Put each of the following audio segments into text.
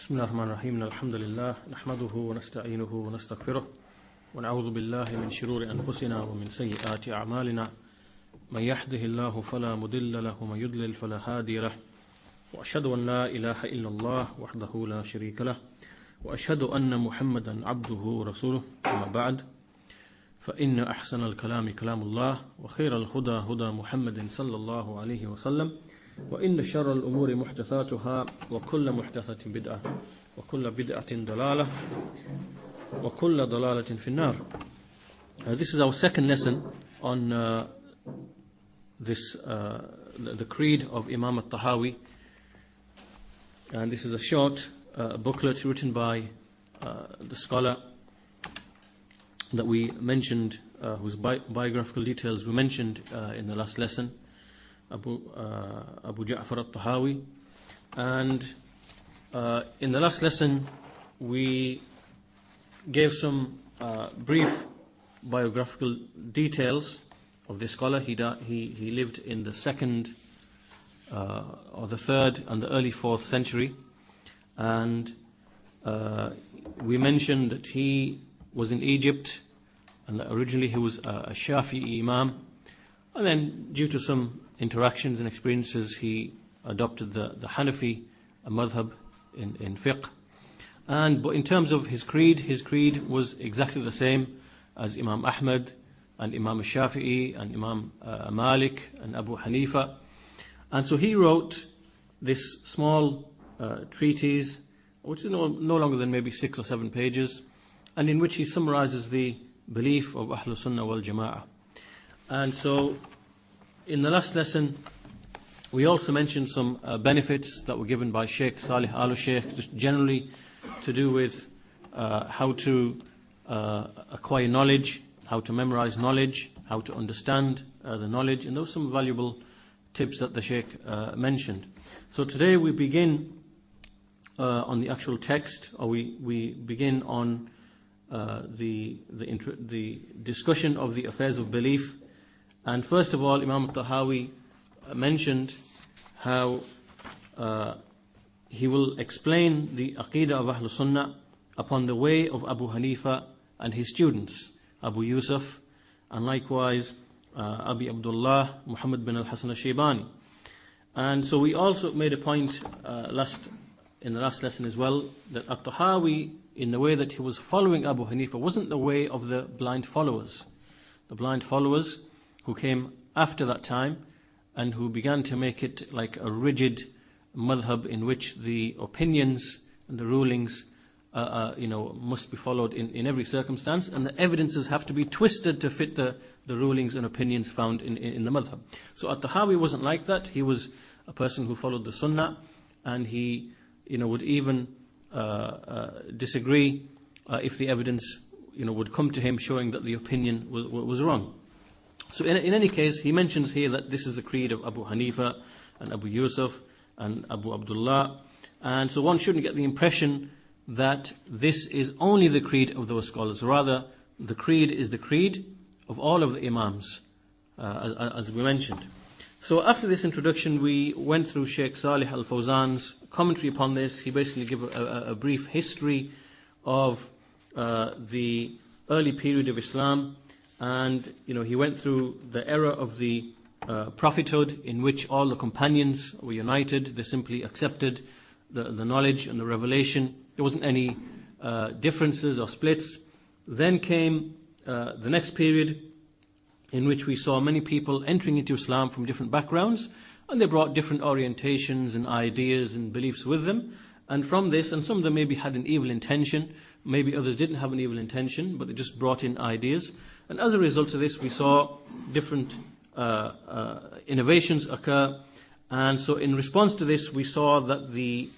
بسم الله الرحمن الرحيم الحمد لله نحمده ونستعينه ونستغفره ونعوذ بالله من شرور أنفسنا ومن سيئات أعمالنا من يهده الله فلا مضل له ومن يضلل فلا هادي له وأشهد أن لا إله إلا الله وحده لا شريك له وأشهد أن محمدا عبده ورسوله أما بعد فإن أحسن الكلام كلام الله وخير الهدى هدى محمد صلى الله عليه وسلم وإن شر الأمور محدثاتها وكل محدثة بدعة وكل بدعة ضلالة وكل ضلالة في النار. This is our second lesson on the creed of Imam al-Tahawi, and this is a short booklet written by the scholar that we mentioned, whose biographical details we mentioned in the last lesson, Abu Ja'far al-Tahawi. And in the last lesson we gave some brief biographical details of this scholar. He lived in the 2nd or the 3rd and the early 4th century, and we mentioned that he was in Egypt, and that originally he was a Shafi'i Imam, and then due to some interactions and experiences he adopted the Hanafi madhab in fiqh. But in terms of his creed was exactly the same as Imam Ahmad and Imam Shafi'i and Imam Malik and Abu Hanifa. And so he wrote this small treatise, which is no longer than maybe 6 or 7 pages, and in which he summarizes the belief of Ahlul Sunnah wal Jama'ah. And so in the last lesson we also mentioned some benefits that were given by Shaykh Saalih Aal, just generally to do with how to acquire knowledge, how to memorize knowledge, how to understand the knowledge, and those are some valuable tips that the Shaykh mentioned. So today we begin on the actual text, or we begin on the discussion of the affairs of belief. And first of all, Imam al-Tahawi mentioned how he will explain the Aqeedah of Ahlul Sunnah upon the way of Abu Hanifa and his students, Abu Yusuf, and likewise Abi Abdullah Muhammad bin al-Hasan al-Shaybani. And so we also made a point in the last lesson as well, that al-Tahawi, in the way that he was following Abu Hanifa, wasn't the way of the blind followers. The blind followers who came after that time and who began to make it like a rigid madhab in which the opinions and the rulings must be followed in every circumstance, and the evidences have to be twisted to fit the rulings and opinions found in the madhab. So al-Tahawi wasn't like that. He was a person who followed the Sunnah, and he would even disagree if the evidence would come to him showing that the opinion was wrong. So in any case, he mentions here that this is the creed of Abu Hanifa and Abu Yusuf and Abu Abdullah. And so one shouldn't get the impression that this is only the creed of those scholars. Rather, the creed is the creed of all of the Imams, as we mentioned. So after this introduction, we went through Shaykh Saalih al-Fawzaan's commentary upon this. He basically gave a brief history of the early period of Islam. And he went through the era of the Prophethood, in which all the companions were united. They simply accepted the knowledge and the revelation. There wasn't any differences or splits. Then came the next period, in which we saw many people entering into Islam from different backgrounds, and they brought different orientations and ideas and beliefs with them. And from this, and some of them maybe had an evil intention, maybe others didn't have an evil intention, but they just brought in ideas. And as a result of this, we saw different innovations occur. And so in response to this, we saw that the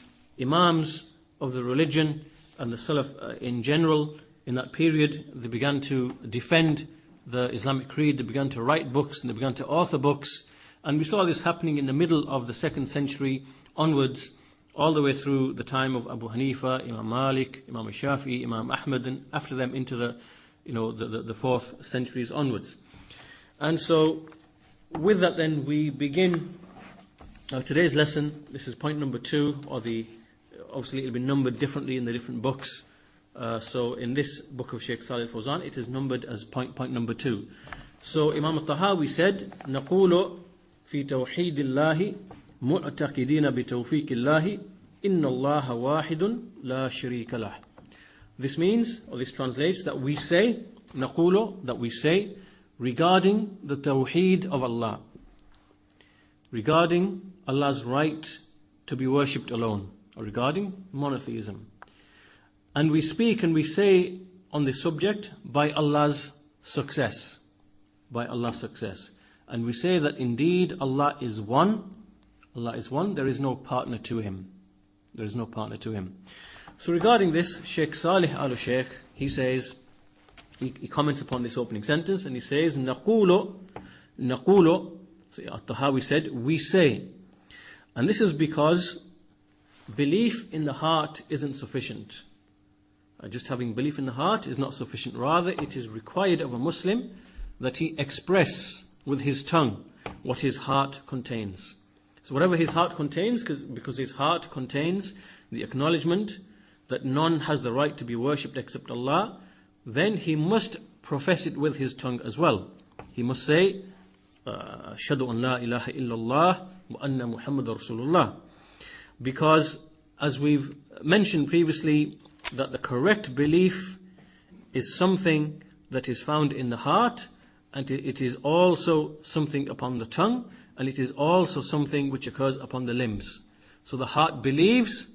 Imams of the religion and the Salaf in general, in that period, they began to defend the Islamic creed. They began to write books and they began to author books. And we saw this happening in the middle of the 2nd century onwards, all the way through the time of Abu Hanifa, Imam Malik, Imam Shafi'i, Imam Ahmad, and after them into the 4th centuries onwards. And so with that then we begin today's lesson. This is point number 2, or the obviously it'll be numbered differently in the different books. So in this book of Shaykh Saalih Aal Fawzaan, it is numbered as point number 2. So Imam al-Tahawi said, نقول في توحيد الله معتقدين بتوفيق الله إن الله واحد لا شريك له. This means, or this translates, that we say, نقول, that we say, regarding the Tawhid of Allah, regarding Allah's right to be worshipped alone, or regarding monotheism. And we speak and we say on this subject by Allah's success. By Allah's success. And we say that indeed Allah is one. Allah is one. There is no partner to Him. There is no partner to Him. So regarding this, Shaykh Saalih Aal Shaykh, he says, he comments upon this opening sentence and he says, نقول, so al-Tahawi said, we say. And this is because belief in the heart isn't sufficient. Just having belief in the heart is not sufficient. Rather, it is required of a Muslim that he express with his tongue what his heart contains. So whatever his heart contains, because his heart contains the acknowledgement that none has the right to be worshipped except Allah, then he must profess it with his tongue as well. He must say, Ashhadu an la ilaha illallah wa anna Muhammad Rasulullah. Because as we've mentioned previously, that the correct belief is something that is found in the heart, and it is also something upon the tongue, and it is also something which occurs upon the limbs. So the heart believes,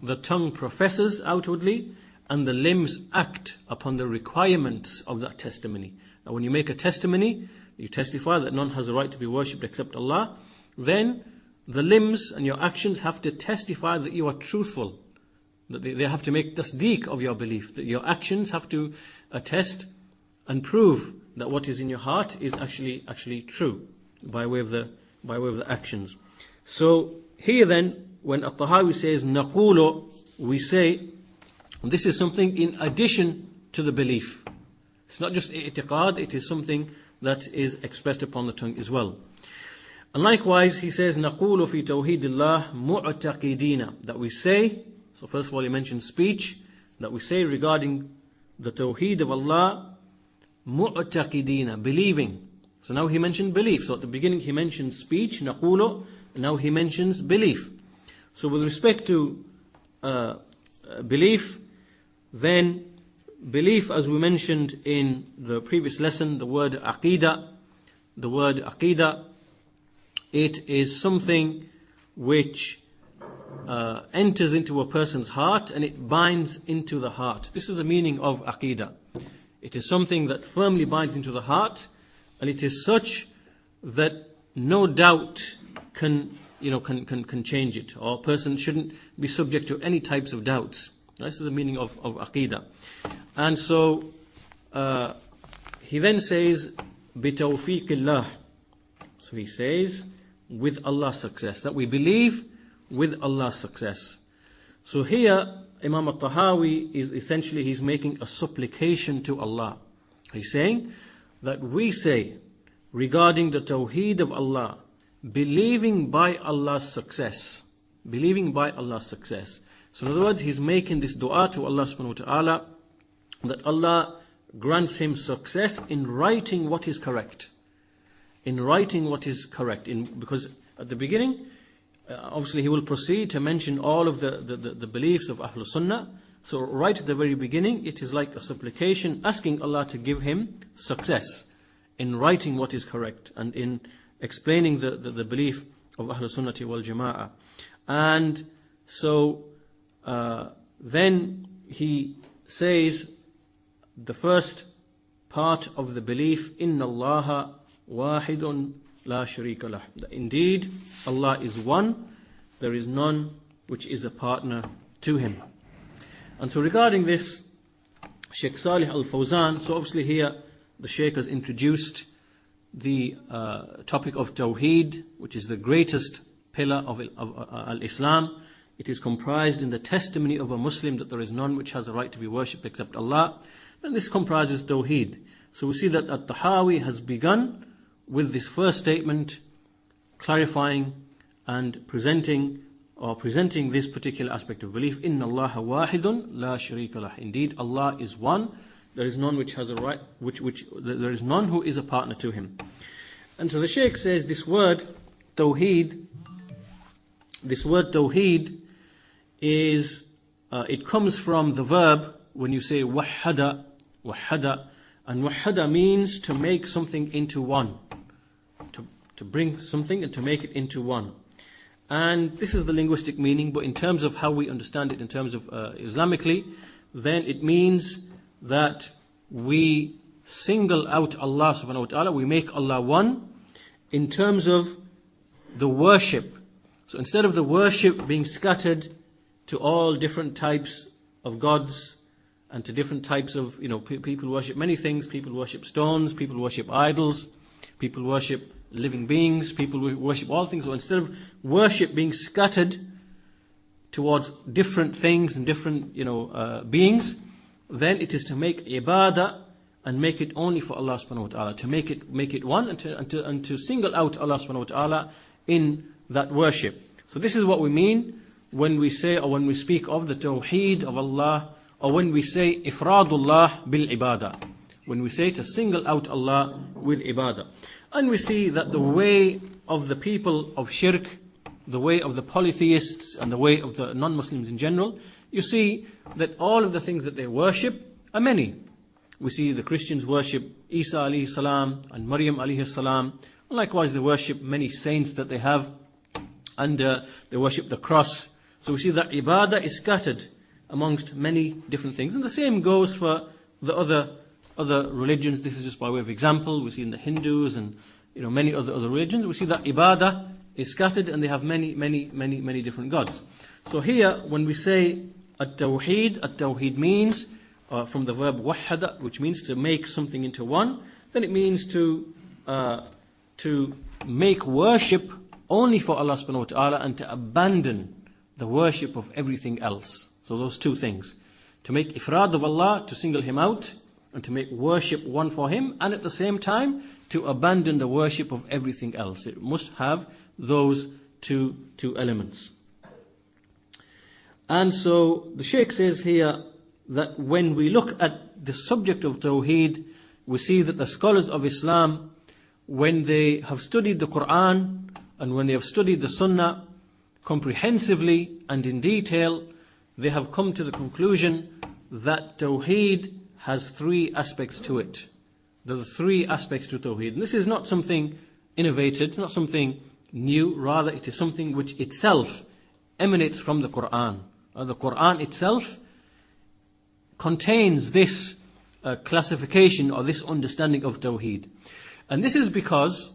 the tongue professes outwardly, and the limbs act upon the requirements of that testimony. Now when you make a testimony, you testify that none has a right to be worshipped except Allah, then the limbs and your actions have to testify that you are truthful. That they have to make tasdeeq of your belief, that your actions have to attest and prove that what is in your heart is actually true by way of the actions. So here then, when al-Tahawi says naqulu, we say, this is something in addition to the belief. It's not just i'tiqad, it is something that is expressed upon the tongue as well. And likewise, he says naqulu fi tawhidillah mu'taqidina, that we say. So first of all, he mentions speech, that we say regarding the Tawheed of Allah, mu'taqidina, believing. So now he mentioned belief. So at the beginning he mentioned speech, naqulu, and now he mentions belief. So with respect to belief, then belief, as we mentioned in the previous lesson, the word aqeedah, it is something which enters into a person's heart and it binds into the heart. This is the meaning of aqeedah. It is something that firmly binds into the heart, and it is such that no doubt can change it, or a person shouldn't be subject to any types of doubts. This is the meaning of aqeedah. And so he then says bitawfiqillah. So he says with Allah's success, that we believe with Allah's success. So here Imam al-Tahawi is essentially, he's making a supplication to Allah. He's saying that we say regarding the Tawheed of Allah, believing by Allah's success. Believing by Allah's success. So in other words, he's making this dua to Allah subhanahu wa ta'ala, that Allah grants him success in writing what is correct. In writing what is correct. Because at the beginning, obviously he will proceed to mention all of the beliefs of al-Sunnah. So right at the very beginning, it is like a supplication asking Allah to give him success in writing what is correct and in explaining the belief of al-Sunnah wal Jama'ah. And so then he says the first part of the belief, Inna Allaha wahidun la sharika lah. Indeed, Allah is one, there is none which is a partner to Him. And so regarding this, Shaykh Saalih al-Fawzaan, so obviously here the Shaykh has introduced the topic of Tawhid, which is the greatest pillar of al-Islam. It is comprised in the testimony of a Muslim that there is none which has a right to be worshipped except Allah. And this comprises Tawhid. So we see that al-Tahawi has begun with this first statement, clarifying and presenting or presenting this particular aspect of belief. Inna Allaha wahidun la sharika lah. Indeed, Allah is one. There is none which has a right, there is none who is a partner to Him. And so the Shaykh says this word Tawhid is, it comes from the verb when you say wahhada, and wahhada means to make something into one, to bring something and to make it into one. And this is the linguistic meaning, but in terms of how we understand it, in terms of Islamically, then it means that we single out Allah subhanahu wa ta'ala, we make Allah one in terms of the worship. So instead of the worship being scattered to all different types of gods and to different types of, people worship many things, people worship stones, people worship idols, people worship living beings, people worship all things. So instead of worship being scattered towards different things and different, beings, then it is to make ibadah and make it only for Allah subhanahu wa ta'ala, to make it one and to single out Allah subhanahu wa ta'ala in that worship. So this is what we mean when we say, or when we speak of the Tawheed of Allah, or when we say ifradullah bil ibadah, when we say to single out Allah with ibadah. And we see that the way of the people of shirk, the way of the polytheists and the way of the non-Muslims in general, you see that all of the things that they worship are many. We see the Christians worship Isa alayhi salam and Maryam alayhi salam. Likewise, they worship many saints that they have, and they worship the cross. So we see that ibadah is scattered amongst many different things. And the same goes for the other religions. This is just by way of example. We see in the Hindus and many other religions, we see that ibadah is scattered and they have many different gods. So here, when we say at-Tawheed means from the verb wahhada, which means to make something into one, then it means to make worship only for Allah subhanahu wa ta'ala and to abandon the worship of everything else. So those two things. To make ifrad of Allah, to single Him out, and to make worship one for Him, and at the same time to abandon the worship of everything else. It must have those two elements. And so the Shaykh says here that when we look at the subject of Tawheed, we see that the scholars of Islam, when they have studied the Quran and when they have studied the Sunnah comprehensively and in detail, they have come to the conclusion that Tawheed has three aspects to it. There are three aspects to Tawheed. And this is not something innovated, it's not something new, rather it is something which itself emanates from the Quran. The Quran itself contains this classification or this understanding of Tawheed. And this is because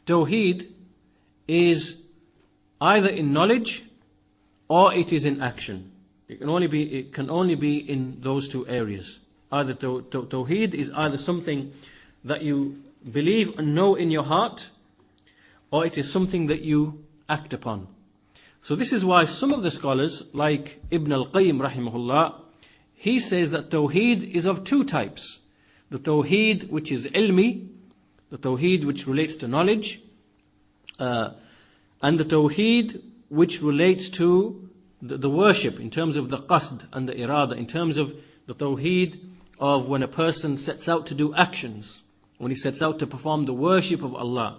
Tawheed is either in knowledge or it is in action. It can only be in those two areas. Either Tawheed is either something that you believe and know in your heart, or it is something that you act upon. So this is why some of the scholars, like Ibn al-Qayyim rahimahullah, he says that Tawheed is of two types. The Tawheed which is ilmi, the Tawheed which relates to knowledge, and the Tawheed which relates to the worship in terms of the qasd and the irada, in terms of the Tawheed of when a person sets out to do actions, when he sets out to perform the worship of Allah.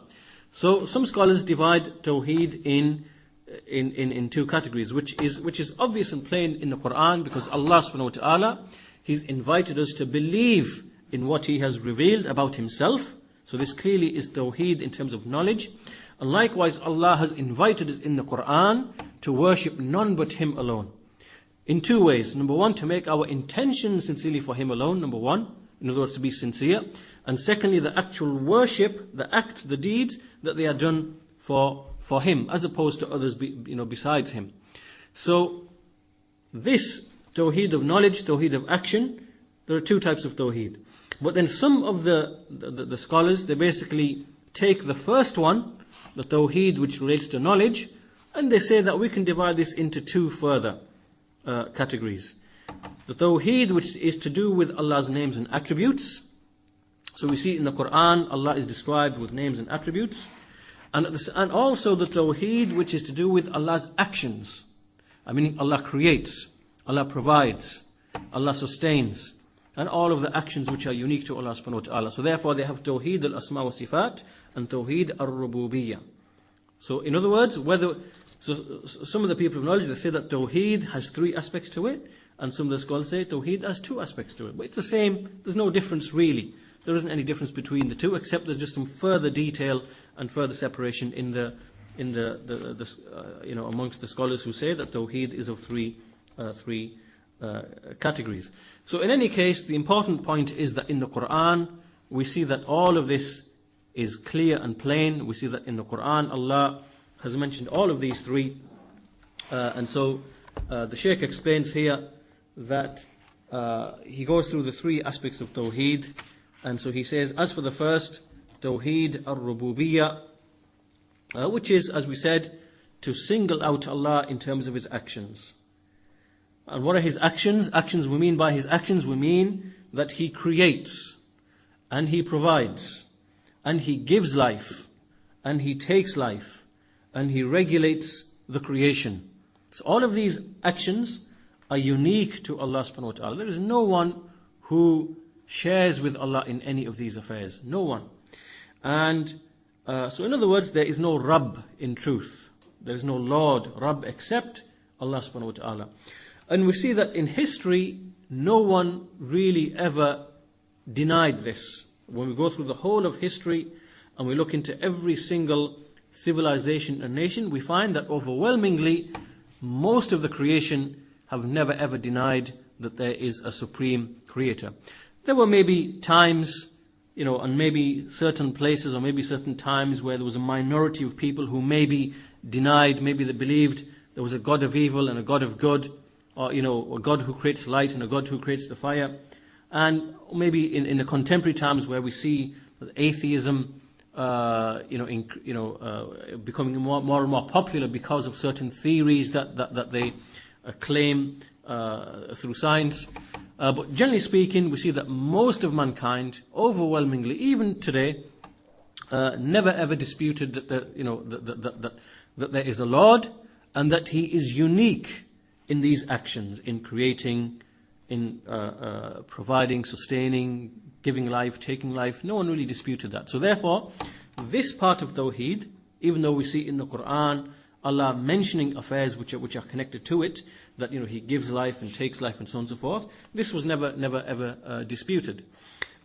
So some scholars divide Tawheed in two categories, which is obvious and plain in the Quran, because Allah subhanahu wa ta'ala, He's invited us to believe in what He has revealed about Himself. So this clearly is Tawheed in terms of knowledge. And likewise, Allah has invited us in the Quran to worship none but Him alone. In two ways. Number one, to make our intention sincerely for Him alone, number one. In other words, to be sincere. And secondly, the actual worship, the acts, the deeds, that they are done for Him, as opposed to others besides Him. So, this Tawheed of knowledge, Tawheed of action, there are two types of Tawheed. But then some of the scholars, they basically take the first one, the Tawheed which relates to knowledge, and they say that we can divide this into two further categories. The Tawheed which is to do with Allah's names and attributes. So we see in the Quran, Allah is described with names and attributes. And also the Tawheed which is to do with Allah's actions. I mean, Allah creates, Allah provides, Allah sustains, and all of the actions which are unique to Allah subhanahu wa ta'ala. So therefore they have Tawhid al-Asma wa Sifat and Tawhid al-Rububiyyah. So in other words, some of the people of knowledge, they say that Tawheed has 3 aspects to it, and some of the scholars say Tawheed has 2 aspects to it. But it's the same, there's no difference really. There isn't any difference between the two, except there's just some further detail and further separation in the amongst the scholars who say that Tawheed is of three categories. So in any case, the important point is that in the Quran, we see that all of this is clear and plain. We see that in the Quran, Allah has mentioned all of these 3. And so the Shaykh explains here that he goes through the 3 aspects of Tawheed. And so he says, as for the first, Tawheed al-Rububiyyah, which is, as we said, to single out Allah in terms of His actions. And what are His actions? Actions, we mean by His actions, we mean that He creates, and He provides, and He gives life, and He takes life, and He regulates the creation. So all of these actions are unique to Allah subhanahu wa ta'ala. There is no one who shares with Allah in any of these affairs. No one. And so in other words, there is no Rabb in truth. There is no Lord, Rabb, except Allah subhanahu wa ta'ala. And we see that in history, no one really ever denied this. When we go through the whole of history and we look into every single civilization and nation, we find that overwhelmingly, most of the creation have never ever denied that there is a supreme creator. There were maybe times, and maybe certain places or maybe certain times where there was a minority of people who maybe denied, maybe they believed there was a God of evil and a God of good, or a God who creates light and a God who creates the fire. And maybe in the contemporary times where we see that atheism, becoming more and more popular because of certain theories that they claim through science. But generally speaking, we see that most of mankind, overwhelmingly, even today, never ever disputed that there is a Lord and that He is unique in these actions, in creating, in providing, sustaining, giving life, taking life. No one really disputed that. So therefore, this part of Tawheed, even though we see in the Quran Allah mentioning affairs which are connected to it, that He gives life and takes life and so on and so forth, this was never ever disputed.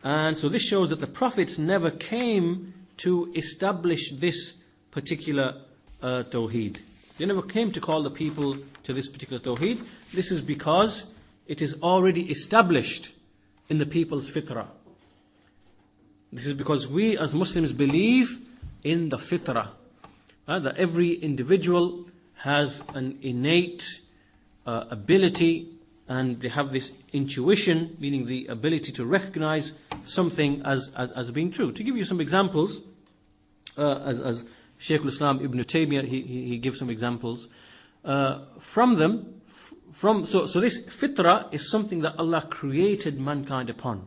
And so this shows that the prophets never came to establish this particular Tawheed. They never came to call the people to this particular Tawheed. This is because it is already established in the people's fitrah. This is because we as Muslims believe in the fitrah, that every individual has an innate ability, and they have this intuition, meaning the ability to recognize something as being true. To give you some examples, as Shaykh Islam Ibn Taymiyyah, he gives some examples from them. So this fitrah is something that Allah created mankind upon.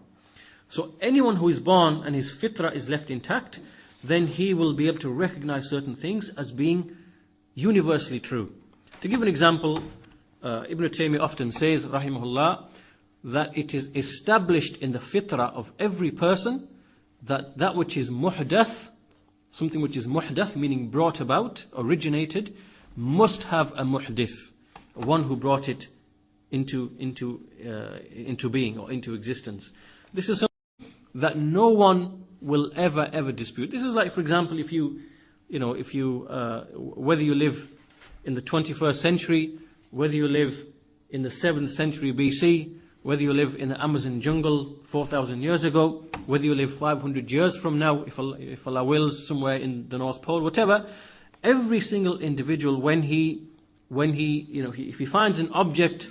So anyone who is born and his fitrah is left intact, then he will be able to recognize certain things as being universally true. To give an example, Ibn Taymiyyah often says, rahimahullah, that it is established in the fitrah of every person that which is muhdath, something which is muhdath, meaning brought about, originated, must have a muhdith, one who brought it into being or into existence. This is something that no one will ever dispute. This is like, for example, if you whether you live in the 21st century, whether you live in the 7th century BC, whether you live in the Amazon jungle 4,000 years ago, whether you live 500 years from now, if Allah wills, somewhere in the North Pole, whatever, every single individual, if he finds an object,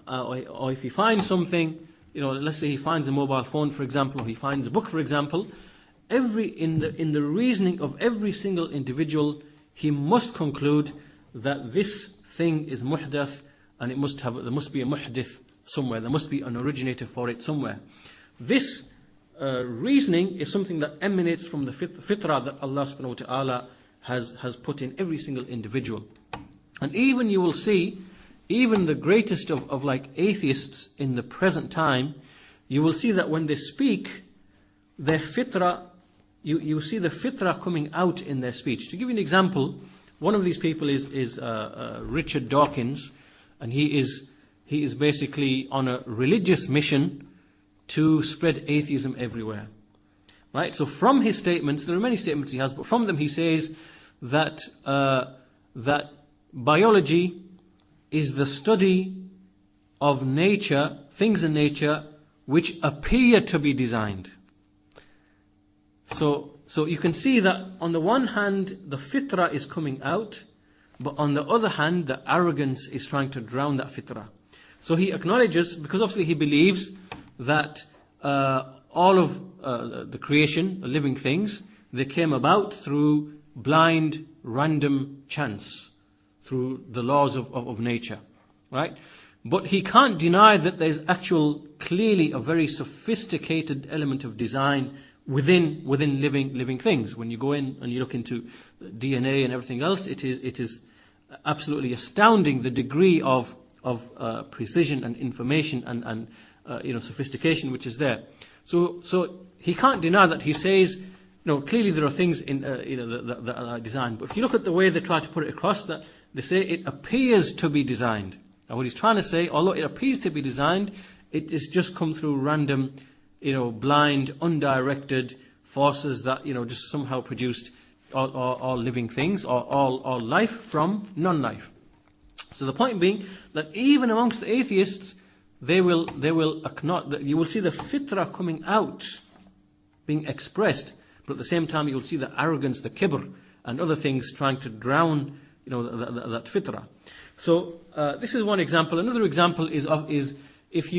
or if he finds something, let's say he finds a mobile phone, for example, or he finds a book, for example, in the reasoning of every single individual, he must conclude that this thing is muhdath, and there must be a muhdith somewhere. There must be an originator for it somewhere. This reasoning is something that emanates from the fitrah that Allah subhanahu wa ta'ala has put in every single individual. And even you will see even the greatest of like atheists in the present time, you will see that when they speak, their fitrah, you see the fitrah coming out in their speech. To give you an example, one of these people is Richard Dawkins, and he is basically on a religious mission to spread atheism everywhere. Right? So from his statements, there are many statements he has, but from them he says that that biology is the study of nature, things in nature which appear to be designed. So you can see that on the one hand the fitrah is coming out, but on the other hand the arrogance is trying to drown that fitrah. So he acknowledges, because obviously he believes that all of the creation, the living things, they came about through blind, random chance, through the laws of nature, right? But he can't deny that there's clearly a very sophisticated element of design within living things. When you go in and you look into DNA and everything else, it is absolutely astounding the degree of precision and information and sophistication which is there. So he can't deny that. He says, clearly there are things in that are designed. But if you look at the way they try to put it across, that they say it appears to be designed. And what he's trying to say, although it appears to be designed, it is just come through random, blind, undirected forces that just somehow produced all living things, or all life from non-life. So the point being that even amongst the atheists, they will acknowledge that you will see the fitrah coming out, being expressed, but at the same time you will see the arrogance, the kibr, and other things trying to drown that fitrah. So this is one example. Another example is if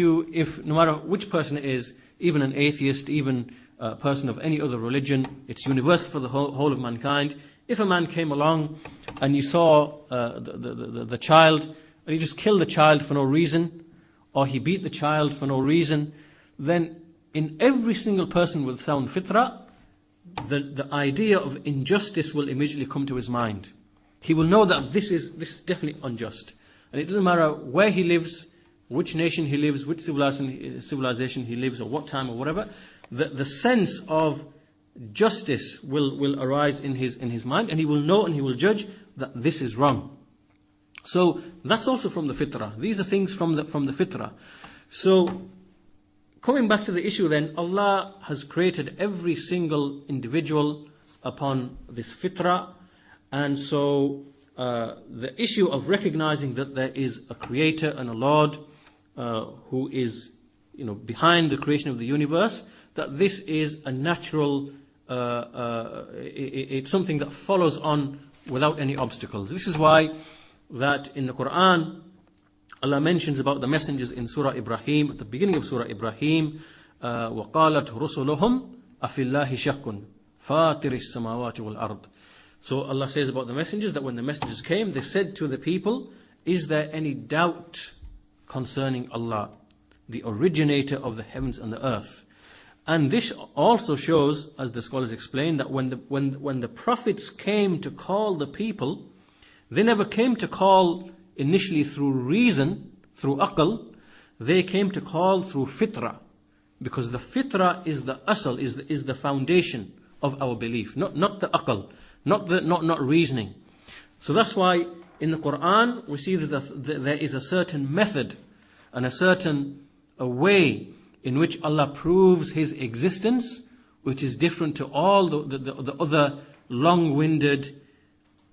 no matter which person it is, even an atheist, even a person of any other religion, it's universal for the whole of mankind. If a man came along and you saw the child, and he just killed the child for no reason, or he beat the child for no reason, then in every single person with sound fitrah, the idea of injustice will immediately come to his mind. He will know that this is definitely unjust. And it doesn't matter where he lives, which nation he lives, which civilization he lives, or what time or whatever, the sense of justice will arise in his mind, and he will know and he will judge that this is wrong. So that's also from the fitrah. These are things from the fitrah. So coming back to the issue then, Allah has created every single individual upon this fitrah, and so the issue of recognizing that there is a creator and a Lord who is behind the creation of the universe, that this is a natural, it's something that follows on without any obstacles. This is why that in the Quran, Allah mentions about the messengers in Surah Ibrahim, at the beginning of Surah Ibrahim, وَقَالَتْ رُسُلُهُمْ أَفِي اللَّهِ شَكٌّ فَاتِرِ السَّمَاوَاتِ وَالْأَرْضِ. So Allah says about the messengers that when the messengers came, they said to the people, is there any doubt concerning Allah, the originator of the heavens and the earth? And this also shows, as the scholars explain, that when the prophets came to call the people, they never came to call initially through reason, through aql. They came to call through fitrah, because the fitrah is the asl, is the foundation of our belief, not the aql, not reasoning. So that's why in the Quran we see that there is a certain method and a certain way in which Allah proves His existence, which is different to all the other long-winded,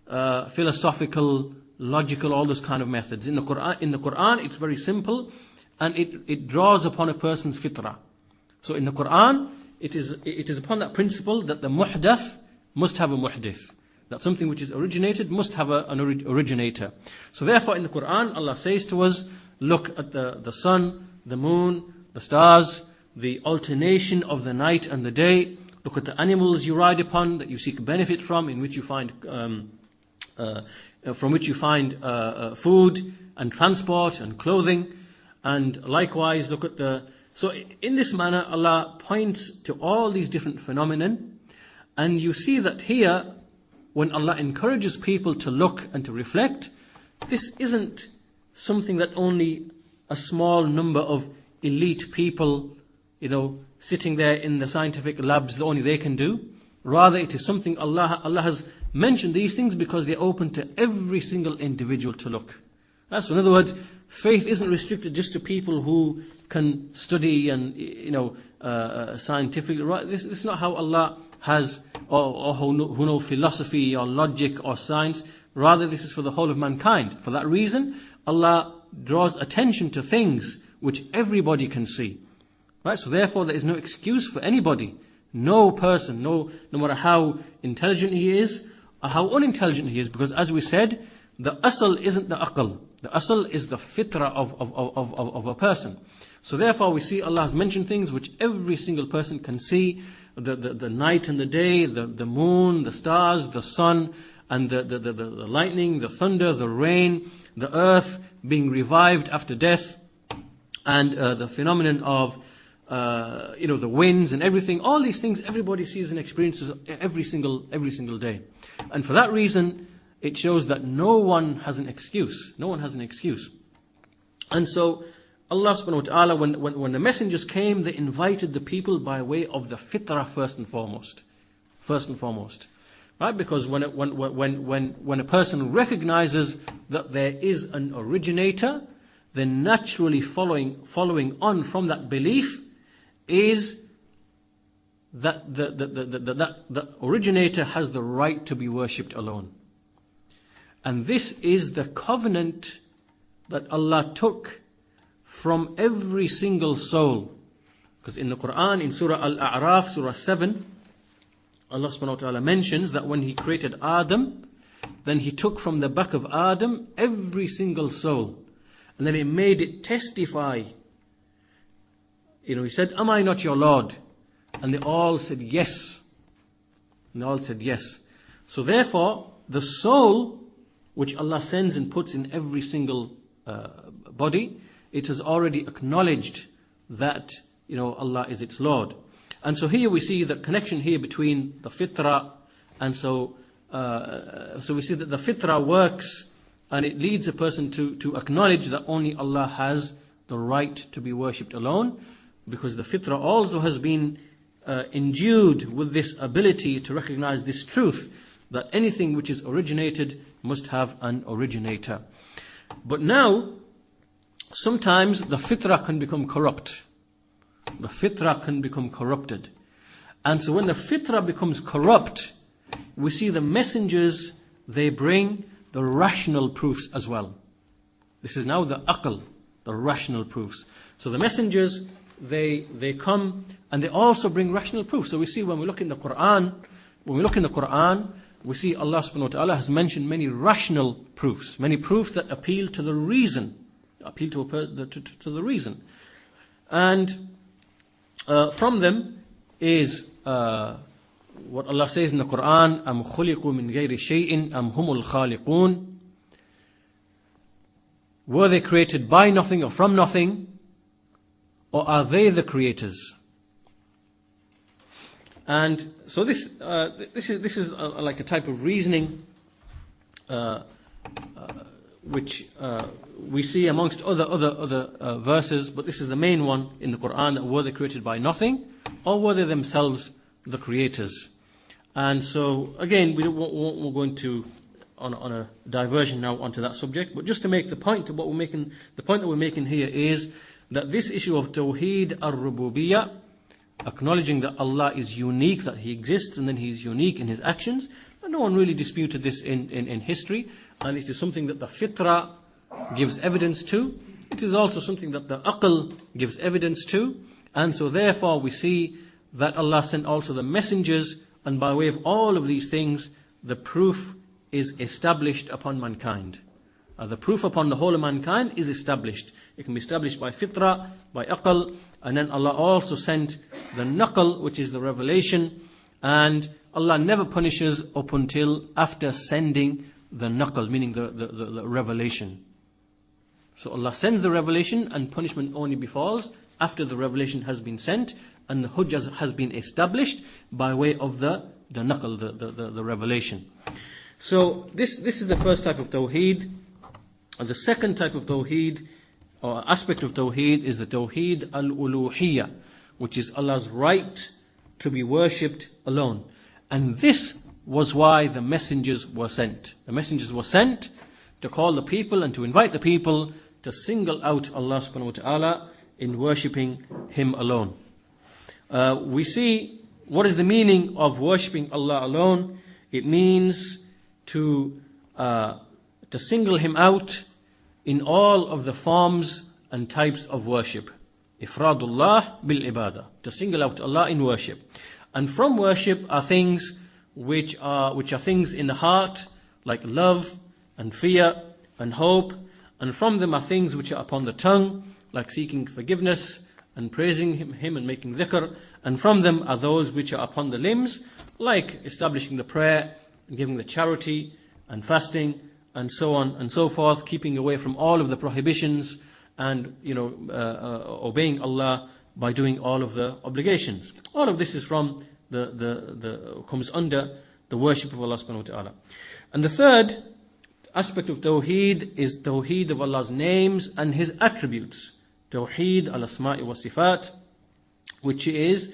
philosophical, logical, all those kind of methods. In the Quran, it's very simple, and it draws upon a person's fitrah. So in the Quran, it is upon that principle that the muhdath must have a muhdith. That something which is originated must have an originator. So therefore in the Quran, Allah says to us, look at the sun, the moon, the stars, the alternation of the night and the day. Look at the animals you ride upon, that you seek benefit from, in which you find food and transport and clothing. And likewise, look at so in this manner, Allah points to all these different phenomena. And you see that here, when Allah encourages people to look and to reflect, this isn't something that only a small number of elite people, sitting there in the scientific labs, that only they can do. Rather, it is something Allah has mentioned these things because they're open to every single individual to look. So in other words, faith isn't restricted just to people who can study and scientifically. Right? This is not how Allah has, or who know philosophy or logic or science. Rather, this is for the whole of mankind. For that reason, Allah draws attention to things which everybody can see. Right? So therefore, there is no excuse for anybody, no person, no matter how intelligent he is or how unintelligent he is, because as we said, the asl isn't the aql. The asl is the fitra of a person. So therefore, we see Allah has mentioned things which every single person can see: the night and the day, the moon, the stars, the sun, and the lightning, the thunder, the rain, the earth being revived after death, and the phenomenon of the winds and everything. All these things everybody sees and experiences every single day. And for that reason, it shows that no one has an excuse. No one has an excuse. And so Allah subhanahu wa ta'ala, when the messengers came, they invited the people by way of the fitrah first and foremost. First and foremost. Right? Because when a person recognizes that there is an originator, then naturally following on from that belief is that the originator has the right to be worshipped alone. And this is the covenant that Allah took from every single soul. Because in the Quran, in Surah Al-A'raf, Surah 7, Allah subhanahu wa ta'ala mentions that when He created Adam, then He took from the back of Adam every single soul. And then He made it testify. He said, "Am I not your Lord?" And they all said yes. And they all said yes. So therefore, the soul which Allah sends and puts in every single body, it has already acknowledged that Allah is its Lord. And so here we see the connection here between the fitrah, and so we see that the fitrah works, and it leads a person to acknowledge that only Allah has the right to be worshipped alone, because the fitrah also has been endued with this ability to recognize this truth, that anything which is originated must have an originator. But now, sometimes the fitrah can become corrupt. The fitrah can become corrupted. And so when the fitrah becomes corrupt, we see the messengers, they bring the rational proofs as well. This is now the aql, the rational proofs. So the messengers, they come and they also bring rational proofs. So we see when we look in the Quran, we see Allah subhanahu wa ta'ala has mentioned many rational proofs, many proofs that appeal to the reason, to the reason. And from them is what Allah says in the Quran, "Am khuliqu min ghayri shay'in am humul khaliqun." Were they created by nothing or from nothing, or are they the creators? And so this is like a type of reasoning which we see amongst other verses, but this is the main one in the Quran, that were they created by nothing, or were they themselves the creators? And so again, we're going to on a diversion now onto that subject, but just to make the point of what we're making, the point that we're making here is that this issue of Tawhid al-Rububiyyah, acknowledging that Allah is unique, that He exists, and then He's unique in His actions, and no one really disputed this in history, and it is something that the fitrah gives evidence to. It is also something that the aql gives evidence to, and so therefore we see that Allah sent also the messengers, and by way of all of these things, the proof is established upon mankind. The proof upon the whole of mankind is established. It can be established by fitrah, by aql, and then Allah also sent the naql, which is the revelation, and Allah never punishes up until after sending the naql, meaning the revelation. So Allah sends the revelation, and punishment only befalls after the revelation has been sent and the hujjah has been established by way of the naql, the revelation. So this is the first type of tawheed, And the second type of Tawheed, or aspect of Tawheed, is the Tawheed al-Uluhiyyah, which is Allah's right to be worshipped alone. And this was why the messengers were sent. The messengers were sent to call the people and to invite the people to single out Allah subhanahu wa ta'ala in worshipping Him alone. We see what is the meaning of worshipping Allah alone. It means to single Him out in all of the forms and types of worship. Ifradullah bil ibadah, to single out Allah in worship. And from worship are things which are things in the heart, like love and fear and hope. And from them are things which are upon the tongue, like seeking forgiveness and praising Him and making dhikr. And from them are those which are upon the limbs, like establishing the prayer and giving the charity and fasting and so on and so forth, keeping away from all of the prohibitions and obeying Allah by doing all of the obligations. All of this is from comes under the worship of Allah subhanahu wa ta'ala. And the third aspect of Tawheed is Tawheed of Allah's names and His attributes. Tawheed al-Asma'i wa Sifat, which is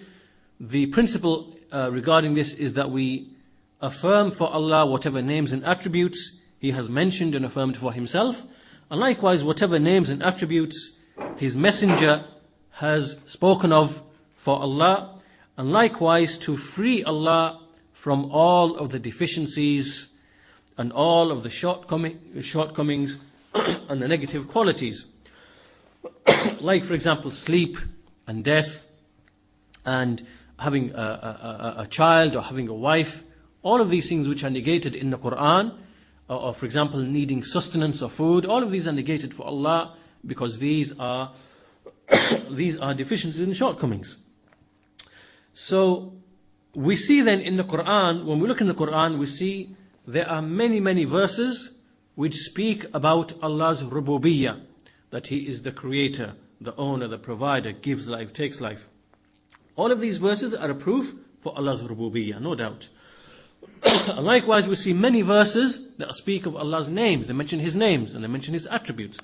the principle regarding this is that we affirm for Allah whatever names and attributes He has mentioned and affirmed for Himself. And likewise, whatever names and attributes His Messenger has spoken of for Allah. And likewise, to free Allah from all of the deficiencies and all of the shortcomings and the negative qualities. Like, for example, sleep and death and having a child or having a wife. All of these things which are negated in the Quran, or for example, needing sustenance or food, all of these are negated for Allah because these are deficiencies and shortcomings. So we see then in the Quran, when we look in the Quran, we see there are many, many verses which speak about Allah's rububiyyah, that He is the creator, the owner, the provider, gives life, takes life. All of these verses are a proof for Allah's rububiyyah, no doubt. Likewise, we see many verses that speak of Allah's names. They mention His names and they mention His attributes.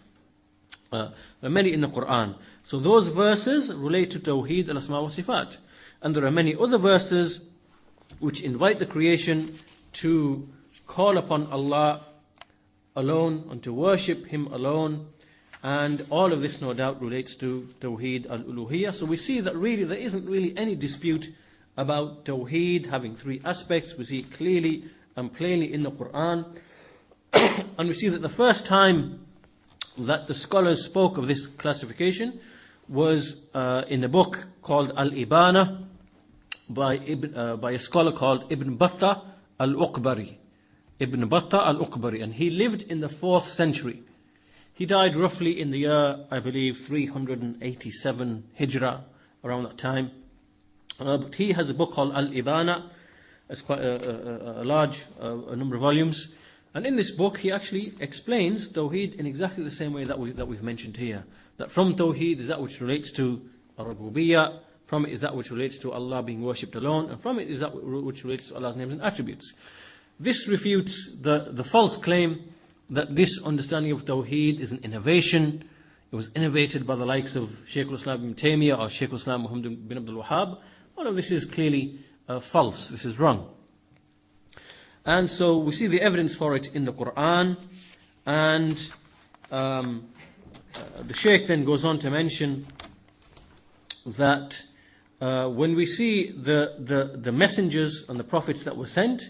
There are many in the Quran. So those verses relate to Tawheed al-Asma wa Sifat. And there are many other verses which invite the creation to call upon Allah alone and to worship Him alone. And all of this, no doubt, relates to Tawheed al-Uluhiyyah. So we see that really there isn't really any dispute about Tawheed having three aspects. We see it clearly and plainly in the Quran. And we see that the first time that the scholars spoke of this classification was in a book called Al-Ibana by a scholar called Ibn Battah al-Uqbari. Ibn Battah al-Uqbari. And he lived in the 4th century. He died roughly in the year, I believe, 387 Hijrah, around that time. But he has a book called Al-Ibana. It's quite a large number of volumes. And in this book, he actually explains Tawheed in exactly the same way that we've mentioned here. That from Tawheed is that which relates to Rububiyyah, from it is that which relates to Allah being worshipped alone, and from it is that which relates to Allah's names and attributes. This refutes the false claim that this understanding of Tawheed is an innovation. It was innovated by the likes of Shaykh Islam ibn Taymiyyah or Shaykh Islam Muhammad bin Abdul Wahhab. All of this is clearly false. This is wrong. And so we see the evidence for it in the Quran. And the Shaykh then goes on to mention that when we see the messengers and the prophets that were sent,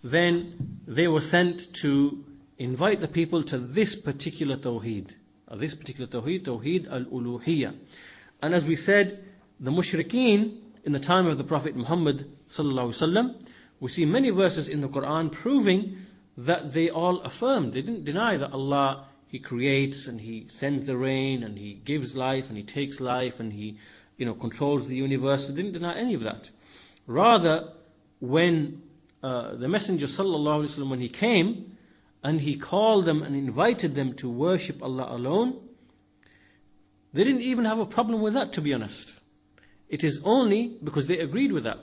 then they were sent to invite the people to this particular Tawheed. Tawheed al-Uluhiyyah. And as we said, the mushrikeen in the time of the Prophet Muhammad sallallahu alaihi wasallam, we see many verses in the Quran proving that they all affirmed. They didn't deny that Allah, He creates and He sends the rain and He gives life and He takes life and He controls the universe. They didn't deny any of that. Rather, when the Messenger sallallahu alaihi wasallam, when he came and he called them and invited them to worship Allah alone, they didn't even have a problem with that, to be honest. It is only because they agreed with that.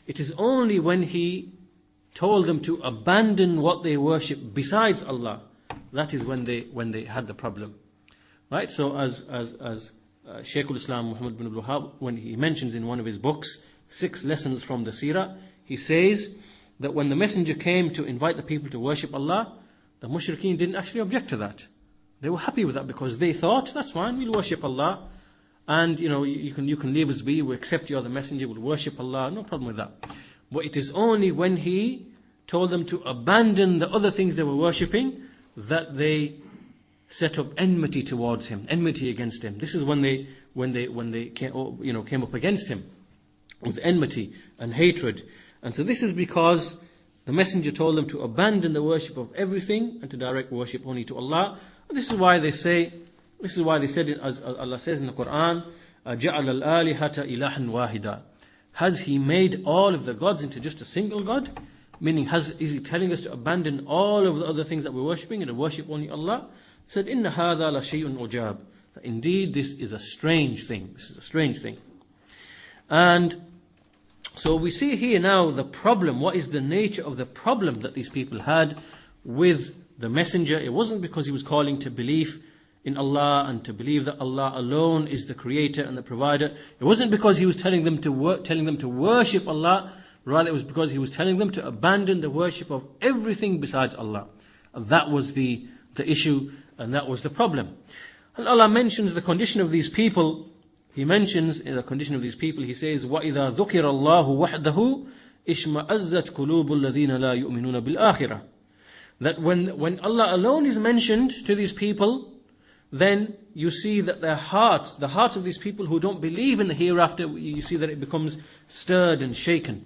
It is only when he told them to abandon what they worship besides Allah that is when they had the problem. Right? So as Shaykh al-Islam Muhammad bin Abdul Wahhab, when he mentions in one of his books, 6 lessons from the seerah, he says that when the messenger came to invite the people to worship Allah, the mushrikeen didn't actually object to that. They were happy with that because they thought, that's fine, we'll worship Allah. And you can leave us be, we accept you are the messenger, we'll worship Allah, no problem with that. But it is only when he told them to abandon the other things they were worshipping that they set up enmity towards him, enmity against him. This is when they came up against him with enmity and hatred. And so this is because the messenger told them to abandon the worship of everything and to direct worship only to Allah. And this is why they said it, as Allah says in the Quran, جَعَلَ الْآلِهَةَ إِلَهًا وَاحِدًا. Has he made all of the gods into just a single God? Meaning, is he telling us to abandon all of the other things that we're worshipping and to worship only Allah? He said, إِنَّ هَذَا لَشَيْءٌ عُجَابٌ. Indeed, this is a strange thing. This is a strange thing. And so we see here now the problem. What is the nature of the problem that these people had with the messenger? It wasn't because he was calling to belief in Allah and to believe that Allah alone is the creator and the provider. It wasn't because he was telling them to worship Allah. Rather, it was because he was telling them to abandon the worship of everything besides Allah. And that was the issue, and that was the problem. And Allah mentions the condition of these people. He mentions in the condition of these people, he says, وَإِذَا ذُكِرَ اللَّهُ وَحْدَهُ إِشْمَأَزَّتْ قُلُوبُ الَّذِينَ لَا يُؤْمِنُونَ بِالْآخِرَةِ. That when Allah alone is mentioned to these people, then you see that the hearts of these people who don't believe in the hereafter, you see that it becomes stirred and shaken.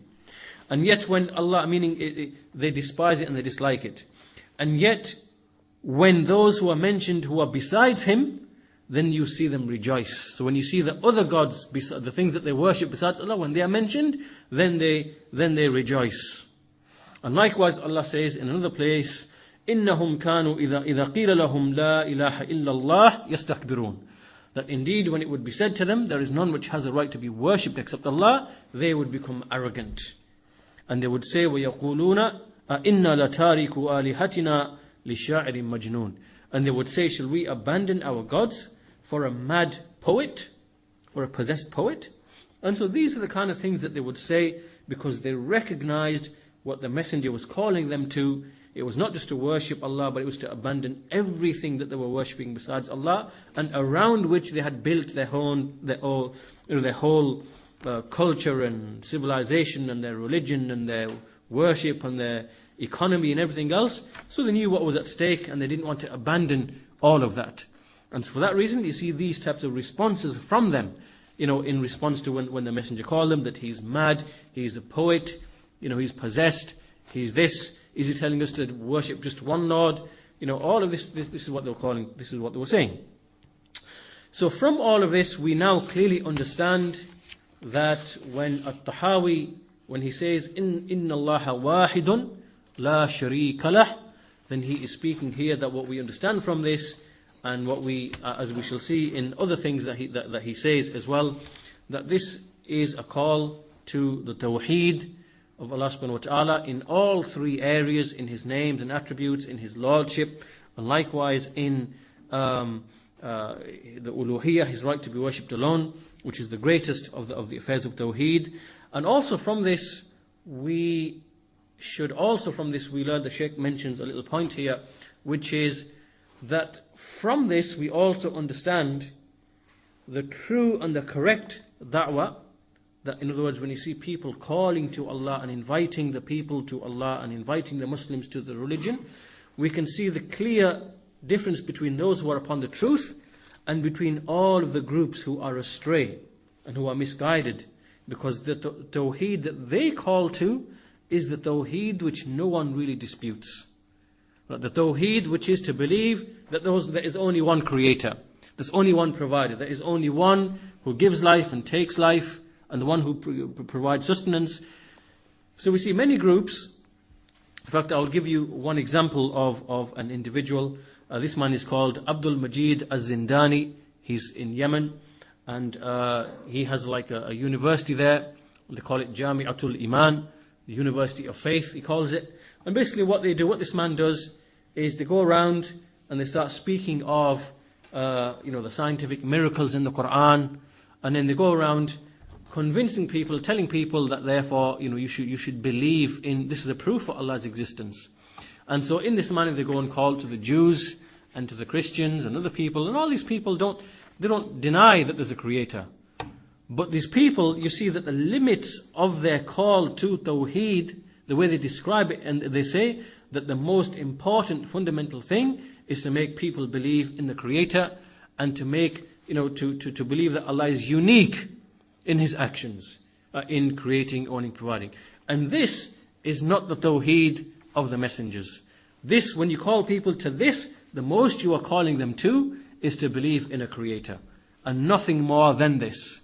And yet when Allah, meaning they despise it and they dislike it. And yet when those who are mentioned who are besides him, then you see them rejoice. So when you see the other gods, the things that they worship besides Allah, when they are mentioned, then they rejoice. And likewise Allah says in another place, إِنَّهُمْ كَانُوا إِذَا قِيلَ لَهُمْ لَا إِلَهَ إِلَّا اللَّهِ يَسْتَكْبِرُونَ. That indeed when it would be said to them, there is none which has a right to be worshipped except Allah, they would become arrogant. And they would say, وَيَقُولُونَ أَإِنَّا لَتَارِكُ آلِهَتِنَا لِشَاعِرٍ مَجْنُونَ. And they would say, shall we abandon our gods for a mad poet, for a possessed poet? And so these are the kind of things that they would say because they recognized what the messenger was calling them to. It was not just to worship Allah, but it was to abandon everything that they were worshipping besides Allah, and around which they had built their whole culture and civilization and their religion and their worship and their economy and everything else. So they knew what was at stake and they didn't want to abandon all of that. And so for that reason you see these types of responses from them, in response to when the messenger called them that he's mad, he's a poet, he's possessed, he's this. Is he telling us to worship just one Lord? All of this is what they were calling, this is what they were saying. So from all of this we now clearly understand that when al-Tahawi, when he says inna Allaha wahidun la sharika lah, then he is speaking here that what we understand from this, and what we, as we shall see in other things that he says as well, that this is a call to the Tawhid of Allah subhanahu wa ta'ala in all 3 areas, in his names and attributes, in his lordship, and likewise in the uluhiyyah, his right to be worshipped alone, which is the greatest of the affairs of Tawheed. And also from this, we learn, the Shaykh mentions a little point here, which is that from this we also understand the true and the correct da'wah. That, in other words, when you see people calling to Allah and inviting the people to Allah and inviting the Muslims to the religion, we can see the clear difference between those who are upon the truth and between all of the groups who are astray and who are misguided. Because the Tawheed that they call to is the Tawheed which no one really disputes. The Tawheed which is to believe that there is only one creator, there's only one provider, there is only one who gives life and takes life, and the one who provides sustenance. So we see many groups. In fact, I'll give you one example of an individual. This man is called Abdul Majid Az-Zindani. He's in Yemen, and he has like a university there. They call it Jami'atul Iman, the University of Faith, he calls it. And basically what this man does is they go around and they start speaking of the scientific miracles in the Quran, and then they go around convincing people, telling people that therefore you should believe in this is a proof for Allah's existence. And so in this manner they go and call to the Jews and to the Christians and other people, and all these people don't deny that there's a creator. But these people, you see that the limits of their call to Tawhid, the way they describe it, and they say that the most important fundamental thing is to make people believe in the creator, and to make, to believe that Allah is unique in His actions, in creating, owning, providing. And this is not the Tawheed of the messengers. This, when you call people to this, the most you are calling them to is to believe in a creator, and nothing more than this.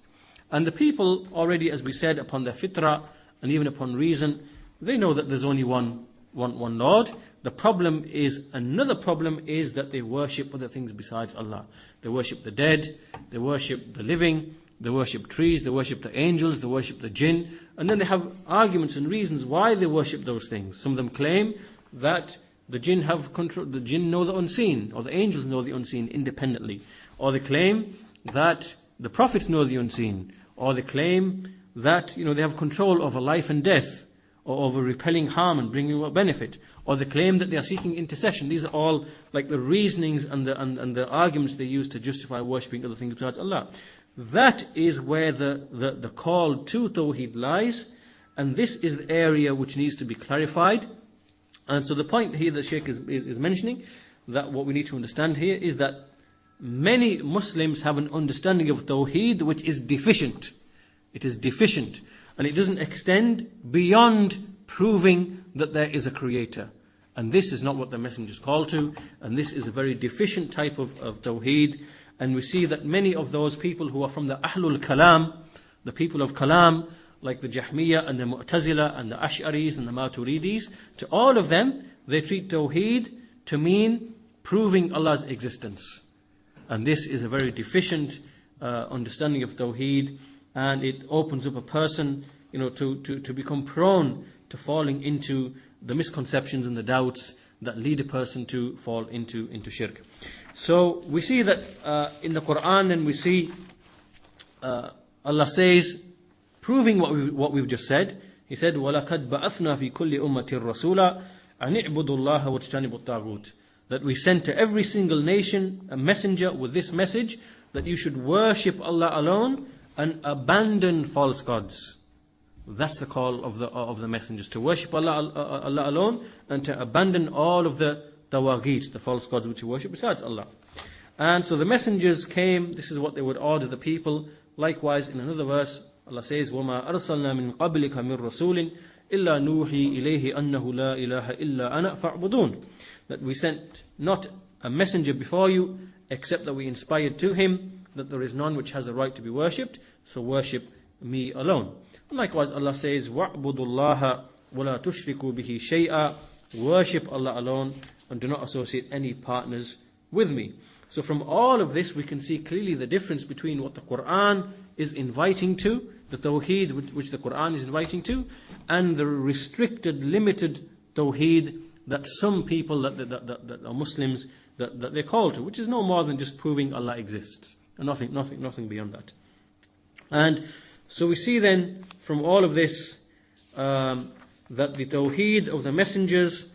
And the people already, as we said, upon their fitrah and even upon reason, they know that there's only one Lord. The problem is, another problem is that they worship other things besides Allah. They worship the dead, they worship the living, they worship trees, they worship the angels, they worship the jinn, and then they have arguments and reasons why they worship those things. Some of them claim that the jinn have control, the jinn know the unseen, or the angels know the unseen independently. Or they claim that the prophets know the unseen. Or they claim that they have control over life and death, or over repelling harm and bringing about benefit. Or they claim that they are seeking intercession. These are all like the reasonings and the arguments they use to justify worshipping other things besides Allah. That is where the call to Tawheed lies, and this is the area which needs to be clarified. And so the point here that Shaykh is mentioning, that what we need to understand here is that many Muslims have an understanding of Tawheed which is deficient. It is deficient, and it doesn't extend beyond proving that there is a creator. And this is not what the messengers call to, and this is a very deficient type of Tawheed. And we see that many of those people who are from the Ahlul Kalam, the people of Kalam, like the Jahmiyyah and the Mu'tazila and the Ash'aris and the Maturidis, to all of them, they treat Tawheed to mean proving Allah's existence. And this is a very deficient understanding of Tawheed, and it opens up a person, to become prone to falling into the misconceptions and the doubts that lead a person to fall into shirk. So we see that in the Quran, and we see Allah says, proving what we've just said. He said, وَلَقَدْ بَعَثْنَا فِي كُلِّ أُمَّةٍ رَسُولًا أَنِ اعْبُدُوا اللَّهَ وَاجْتَنِبُوا الطَّاغُوتَ. That we sent to every single nation a messenger with this message, that you should worship Allah alone and abandon false gods. That's the call of the messengers, to worship Allah alone and to abandon all of the tawaghit, the false gods which you worship besides Allah. And so the messengers came, this is what they would order the people. Likewise, in another verse, Allah says, وَمَا أَرْسَلْنَا مِن قَبْلِكَ مِن رَسُولٍ إِلَّا نُوحِي إِلَيْهِ أَنَّهُ لَا إِلَهَ إِلَّا أَنَا فَاعْبُدُونَ. That we sent not a messenger before you, except that we inspired to him that there is none which has a right to be worshipped, so worship me alone. And likewise, Allah says, وَاعْبُدُوا اللَّهَ وَلَا تُشْرِكُوا بِهِ شَيْئًا. Worship Allah alone and do not associate any partners with me. So from all of this, we can see clearly the difference between what the Quran is inviting to, the Tawheed which the Quran is inviting to, and the restricted, limited Tawheed that some people that are Muslims that they call to, which is no more than just proving Allah exists, and nothing beyond that. And so we see then from all of this that the Tawheed of the messengers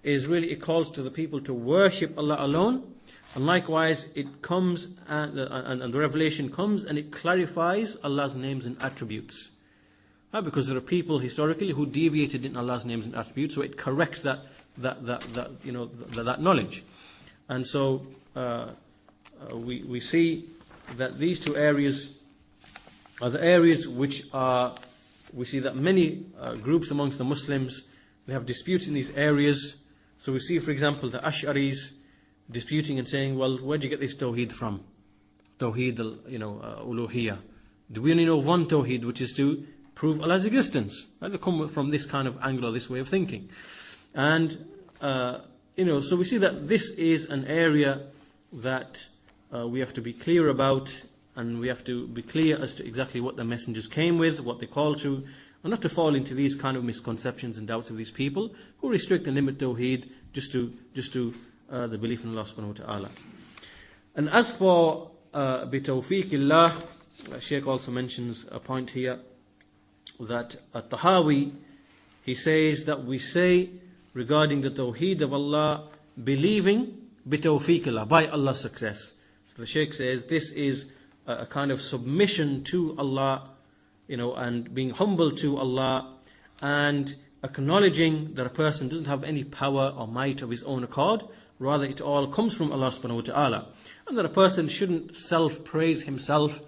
is really, it calls to the people to worship Allah alone. And likewise, it comes and the revelation comes and it clarifies Allah's names and attributes. Because there are people historically who deviated in Allah's names and attributes, so it corrects that knowledge. And so we see that these two areas are the areas which are, we see that many groups amongst the Muslims, they have disputes in these areas. So we see, for example, the Ash'aris disputing and saying, well, where do you get this Tawheed from? Tawheed, uluhiyah. Do we only know one Tawheed, which is to prove Allah's existence? Right? They come from this kind of angle or this way of thinking. And, so we see that this is an area that we have to be clear about, and we have to be clear as to exactly what the messengers came with, what they call to, and not to fall into these kind of misconceptions and doubts of these people who restrict and limit Tawheed just to the belief in Allah subhanahu wa ta'ala. And as for bitawfiqillah, Shaykh also mentions a point here that al-Tahawi, he says that we say regarding the Tawheed of Allah, believing bitawfiqillah, by Allah's success. So the Shaykh says this is a kind of submission to Allah, and being humble to Allah, and acknowledging that a person doesn't have any power or might of his own accord, rather it all comes from Allah subhanahu wa ta'ala. And that a person shouldn't self-praise himself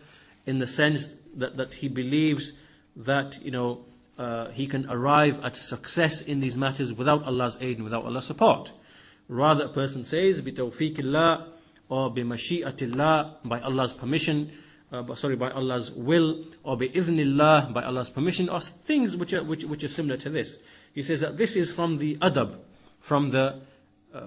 in the sense that he believes that he can arrive at success in these matters without Allah's aid and without Allah's support. Rather a person says bitawfiqillah or bimashi'atillah, by Allah's permission, by Allah's will, or bi'idhnillah, by Allah's permission, or things which are similar to this. He says that this is from the adab, from the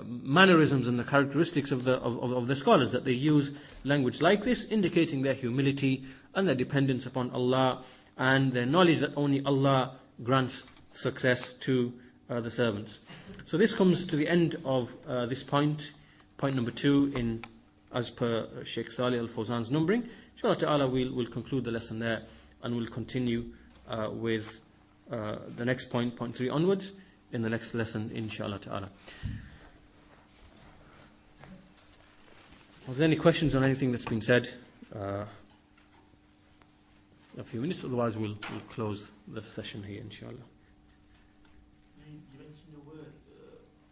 mannerisms and the characteristics of the scholars, that they use language like this, indicating their humility and their dependence upon Allah, and their knowledge that only Allah grants success to the servants. So this comes to the end of this point number 2 as per Shaykh Saalih al-Fawzaan's numbering. Inshallah ta'ala we'll conclude the lesson there, and we'll continue with the next point 3 onwards, in the next lesson, inshallah ta'ala. Are there any questions on anything that's been said? A few minutes, otherwise we'll close the session here, inshallah. You mentioned a word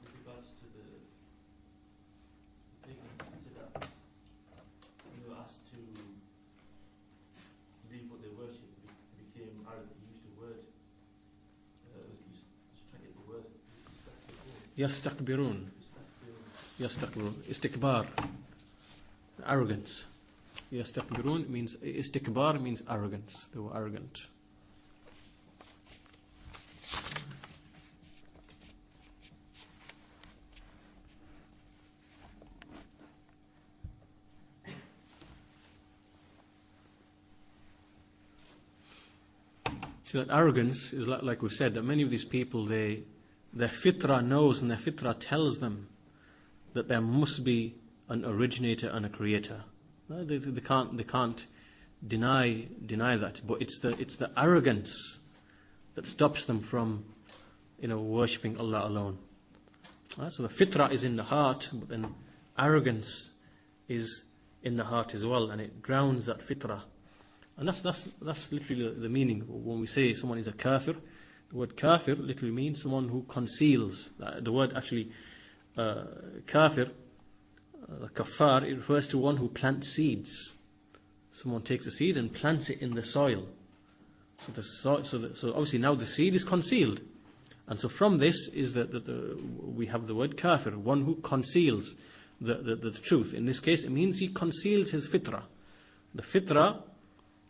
with regards to the pagans, that when they were asked to leave what they worship, they became arrogant. You used a word. Just trying to get the word. Yastakbirun. Istikbar. Arrogance. Yastakbirun means, istikbar means arrogance. They were arrogant. So that arrogance is like we said, that many of these people, their fitrah knows and their fitrah tells them that there must be an originator and a creator. They can't deny that. But it's the arrogance that stops them from worshipping Allah alone. So the fitrah is in the heart, but then arrogance is in the heart as well, and it drowns that fitrah. And that's literally the meaning. When we say someone is a kafir, the word kafir literally means someone who conceals. The word actually kafir, kafar, it refers to one who plants seeds. Someone takes a seed and plants it in the soil. So obviously now the seed is concealed, and so from this is that we have the word kafir, one who conceals the truth. In this case, it means he conceals his fitrah. The fitrah,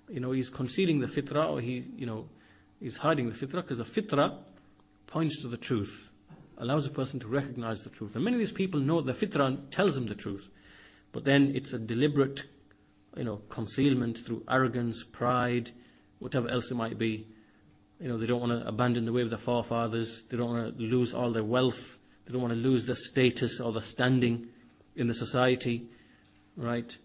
he's concealing the fitrah, or he's hiding the fitrah, because the fitrah points to the truth, allows a person to recognize the truth. And many of these people know the fitrah tells them the truth, but then it's a deliberate, concealment through arrogance, pride, whatever else it might be. They don't want to abandon the way of their forefathers. They don't want to lose all their wealth. They don't want to lose their status or their standing in the society, right?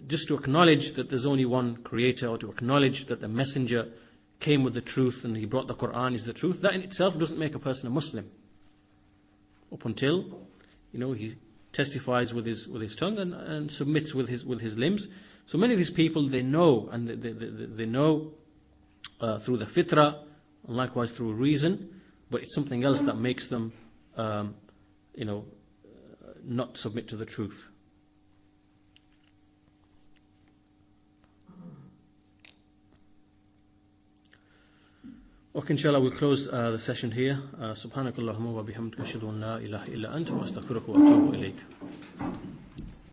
Just to acknowledge that there's only one creator, or to acknowledge that the messenger came with the truth and he brought the Quran is the truth, that in itself doesn't make a person a Muslim. Up until, he testifies with his tongue and submits with his limbs. So many of these people, they know, and they know through the fitrah, and likewise through reason, but it's something else that makes them, not submit to the truth. Okay, inshallah, we'll close the session here. Subhanakallahumma wa bihamdika ashhadu an la ilaha illa anta wa astaghfiruka wa atubu ilayk.